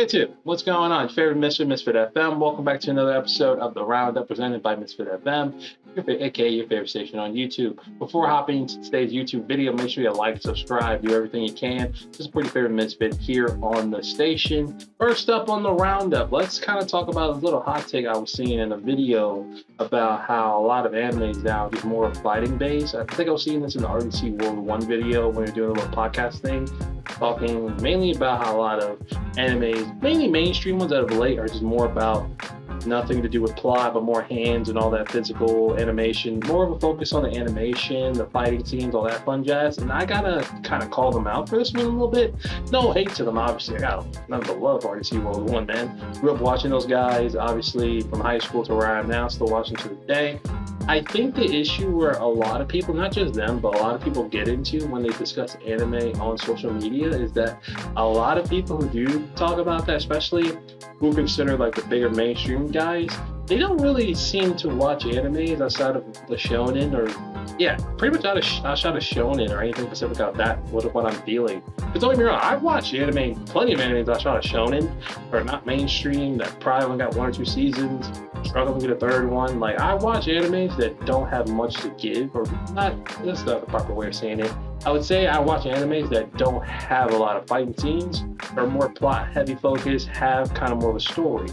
YouTube, what's going on? Your favorite Misfit FM. Welcome back to another episode of the Roundup presented by Misfit FM, aka your favorite station on YouTube. Before hopping into today's YouTube video, make sure you like, subscribe, do everything you can to support your favorite Misfit here on the station. First up on the Roundup, let's kind of talk about a little hot take I was seeing in a video about how a lot of animes now is more fighting based. I think I was seeing this in the RDC World 1 video when we were doing a little podcast thing, talking mainly about how a lot of animes, mainly mainstream ones out of late, are just more about nothing to do with plot, but more hands and all that physical animation, more of a focus on the animation, the fighting scenes, all that fun jazz. And I gotta kind of call them out for this one a little bit. No hate to them, obviously. I got none but love for RDC World 1, man. Grew up watching those guys, obviously, from high school to where I am now, still watching to the day. I think the issue where a lot of people, not just them, but a lot of people get into when they discuss anime on social media is that a lot of people who do talk about that, especially who consider like the bigger mainstream guys, they don't really seem to watch animes outside of the shonen or, yeah, pretty much outside of shonen or anything specific about that, what I'm feeling. Because don't get me wrong, I've watched anime, plenty of animes outside of shonen, or not mainstream, that probably only got 1 or 2 seasons, struggling to get a third one. Like, I watch animes that don't have much to give, or not, that's not the proper way of saying it. I would say I watch animes that don't have a lot of fighting scenes, or more plot heavy focus, have kind of more of a story.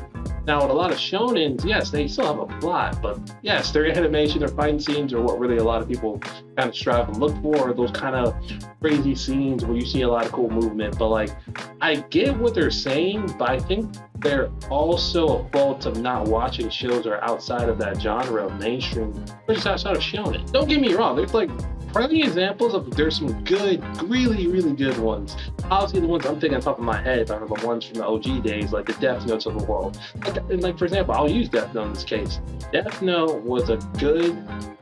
Now, with a lot of shonens, yes, they still have a plot, but yes, their animation, their fighting scenes are what really a lot of people kind of strive and look for, those kind of crazy scenes where you see a lot of cool movement. But like, I get what they're saying, but I think they're also a fault of not watching shows that are outside of that genre of mainstream, or just outside of shonen. Don't get me wrong, there's like plenty of examples of, there's some good, really, really good ones. Obviously, the ones I'm thinking on top of my head are the ones from the OG days, like the Death Notes of the world. Like for example, I'll use Death Note in this case. Death Note was a good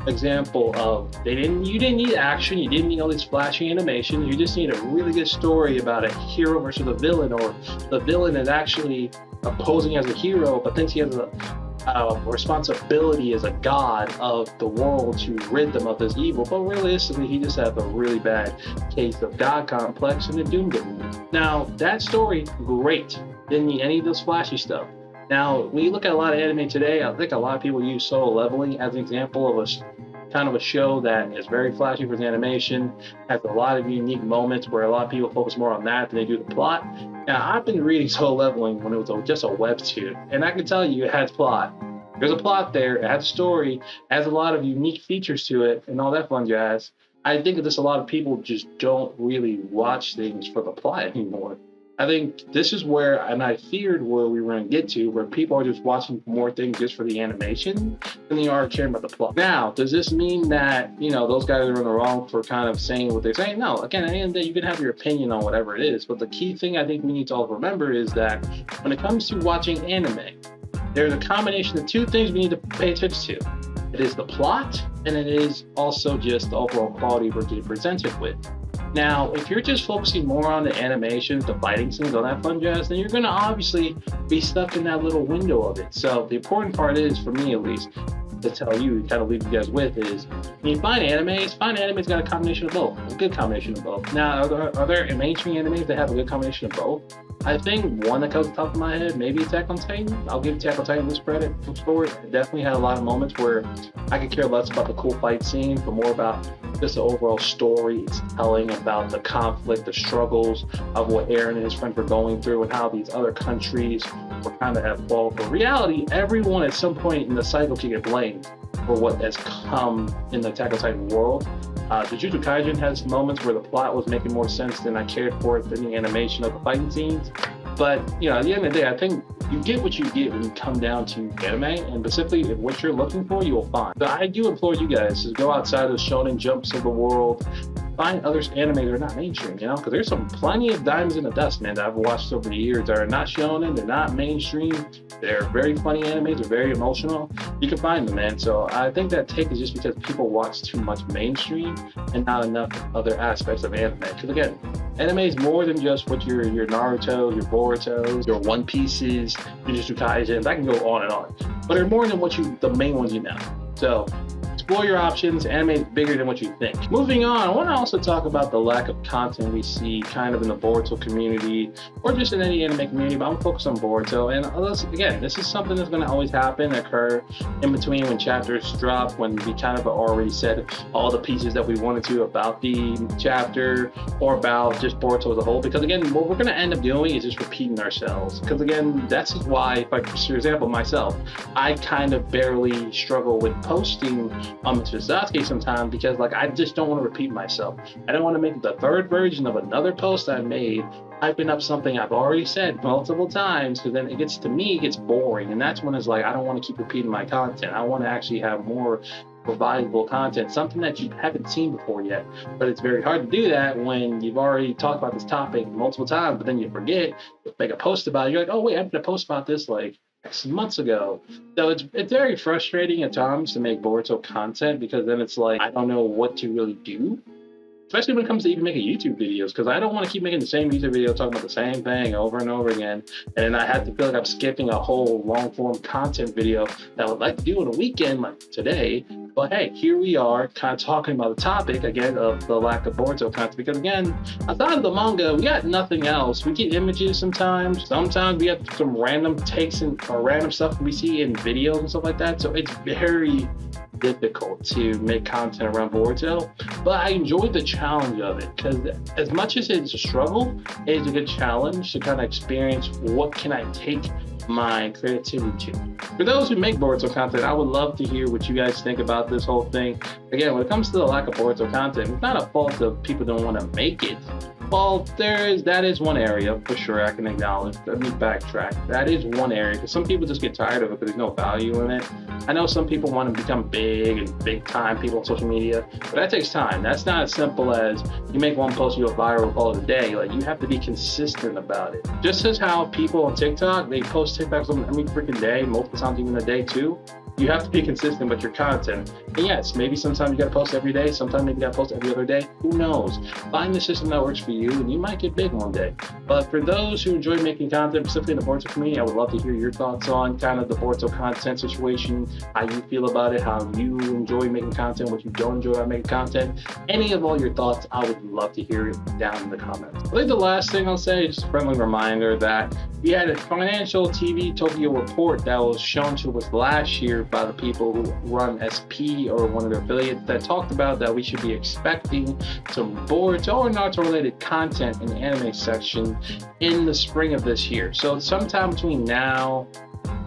example of you didn't need action, you didn't need all these flashy animations, you just need a really good story about a hero versus a villain, or the villain is actually posing as a hero, but thinks he has a responsibility as a god of the world to rid them of this evil, but realistically he just had a really bad case of god complex and it doomed him. Now that story, great, didn't need any of this flashy stuff. Now when you look at a lot of anime today, I think a lot of people use Solo Leveling as an example of a kind of a show that is very flashy for its animation, has a lot of unique moments where a lot of people focus more on that than they do the plot. Now, I've been reading Solo Leveling when it was just a webtoon, and I can tell you it has plot. There's a plot there, it has a story, it has a lot of unique features to it, and all that fun jazz. I think that just a lot of people just don't really watch things for the plot anymore. I think this is where, and I feared where we were going to get to, where people are just watching more things just for the animation than they are caring about the plot. Now, does this mean that, those guys are in the wrong for kind of saying what they're saying? No, again, at the end of the day, you can have your opinion on whatever it is, but the key thing I think we need to all remember is that when it comes to watching anime, there's a combination of 2 things we need to pay attention to. It is the plot, and it is also just the overall quality we're getting presented with. Now, if you're just focusing more on the animations, the fighting scenes, all that fun jazz, then you're going to obviously be stuck in that little window of it. So the important part is, for me at least, to tell you, kind of leave you guys with is, when you find anime's got a combination of both, a good combination of both. Now, are there mainstream animes that have a good combination of both? I think one that comes to the top of my head, maybe Attack on Titan. I'll give Attack on Titan this credit for it. It definitely had a lot of moments where I could care less about the cool fight scenes, but more about just the overall story it's telling about the conflict, the struggles of what Eren and his friends were going through, and how these other countries were kind of at fault. For reality, everyone at some point in the cycle can get blamed for what has come in the Attack on Titan world. Jujutsu Kaisen has moments where the plot was making more sense than I cared for it than the animation of the fighting scenes. But, at the end of the day, I think you get what you get when you come down to anime, and specifically if what you're looking for, you will find. So I do implore you guys to go outside of the shonen jumps of the world, find other anime that are not mainstream, because there's plenty of diamonds in the dust, man, that I've watched over the years that are not shonen, they're not mainstream, they're very funny animes, they're very emotional. You can find them, man. So I think that take is just because people watch too much mainstream and not enough other aspects of anime. Because again, anime is more than just what your Naruto, your Boruto, your One Pieces, your Jujutsu Kaisen, that can go on and on. But they're more than the main ones you know. So explore your options. Anime is bigger than what you think. Moving on, I want to also talk about the lack of content we see kind of in the Boruto community, or just in any anime community, but I'm focused on Boruto. And again, this is something that's going to always happen, occur in between when chapters drop, when we kind of already said all the pieces that we wanted to about the chapter, or about just Boruto as a whole. Because again, what we're going to end up doing is just repeating ourselves. Because again, that's why, like, for example, myself, I kind of barely struggle with posting on Mr. Sasuke sometimes, because like I just don't want to repeat myself. I don't want to make the third version of another post I made, hyping up something I've already said multiple times, because then it gets boring, and that's when it's like I don't want to keep repeating my content. I want to actually have more valuable content, something that you haven't seen before yet. But it's very hard to do that when you've already talked about this topic multiple times, but then you forget to make a post about it. You're like, oh wait, I did a post about this like X months ago. So it's very frustrating at times to make Boruto content, because then it's like I don't know what to really do, especially when it comes to even making YouTube videos, because I don't want to keep making the same YouTube video talking about the same thing over and over again, and I have to feel like I'm skipping a whole long form content video that I would like to do on a weekend like today. But hey, here we are kind of talking about the topic again of the lack of Boruto content, because again, outside of the manga, we got nothing else. We get images sometimes we have some random takes or random stuff we see in videos and stuff like that. So it's very difficult to make content around Boruto, but I enjoy the challenge of it, because as much as it's a struggle, it is a good challenge to kind of experience what can I take my creativity to. For those who make Boruto content, I would love to hear what you guys think about this whole thing. Again, when it comes to the lack of Boruto content, it's not a fault of people don't want to make it. Well, that is one area for sure I can acknowledge. Let me backtrack. That is one area, because some people just get tired of it because there's no value in it. I know some people want to become big time people on social media, but that takes time. That's not as simple as you make one post, you go viral, call it a day. Like, you have to be consistent about it. Just as how people on TikTok, they post TikToks every freaking day, multiple times even a day too. You have to be consistent with your content. And yes, maybe sometimes you gotta post every day, sometimes maybe you gotta post every other day. Who knows? Find the system that works for you, and you might get big one day. But for those who enjoy making content, specifically in the Boruto community, I would love to hear your thoughts on kind of the Boruto content situation, how you feel about it, how you enjoy making content, what you don't enjoy about making content. Any of all your thoughts, I would love to hear it down in the comments. I think the last thing I'll say is just a friendly reminder that we had a financial TV Tokyo report that was shown to us last year by the people who run SP or one of their affiliates, that talked about that we should be expecting some Boruto or Naruto related content in the anime section in the spring of this year. So sometime between now,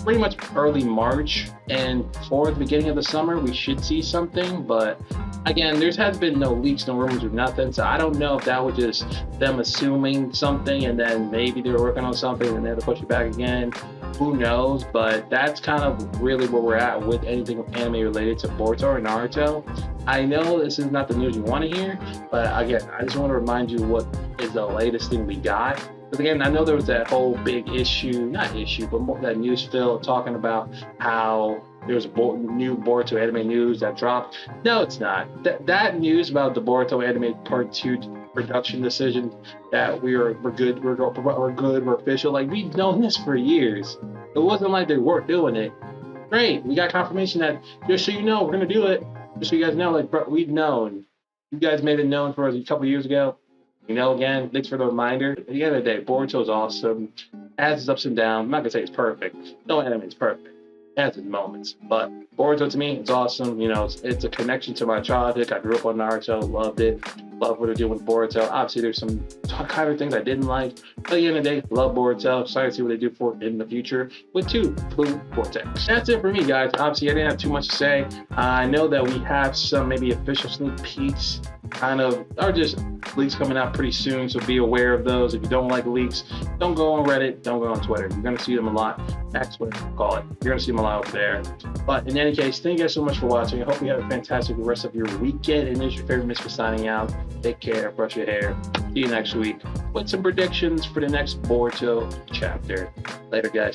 pretty much early March, and for the beginning of the summer, we should see something. But again, there has been no leaks, no rumors, or nothing. So I don't know if that was just them assuming something, and then maybe they were working on something and they had to push it back again. Who knows? But that's kind of really where we're at with anything anime related to Boruto or Naruto. I know this is not the news you want to hear, but again, I just want to remind you what is the latest thing we got. Because again, I know there was that whole big but more that news fill talking about how there was new Boruto anime news that dropped. No, it's not. That news about the Boruto anime part 2 production decision, that we're good, we're official. Like, we've known this for years. It wasn't like they weren't doing it. Great, we got confirmation that, just so you know, we're gonna do it. Just so you guys know, like, bro, we've known. You guys made it known for us a couple years ago. You know, again, thanks for the reminder. At the end of the day, Boruto is awesome. It has its ups and downs. I'm not gonna say it's perfect. No anime is perfect. It has its moments. But Boruto, to me, it's awesome. You know, it's a connection to my childhood. I grew up on Naruto, loved it. Love what they're doing with Boruto. Obviously, there's some kind of things I didn't like. But at the end of the day, love Boruto. Excited to see what they do for it in the future with 2 Blue Vortex. That's it for me, guys. Obviously, I didn't have too much to say. I know that we have some maybe official sneak peeks, kind of, or just leaks coming out pretty soon, so be aware of those. If you don't like leaks, don't go on Reddit, don't go on Twitter. You're going to see them a lot. That's what I call it. You're going to see them a lot over there. But in any case, thank you guys so much for watching. I hope you have a fantastic rest of your weekend. And this is your favorite Mr. signing out. Take care, brush your hair. See you next week with some predictions for the next Boruto chapter. Later, guys.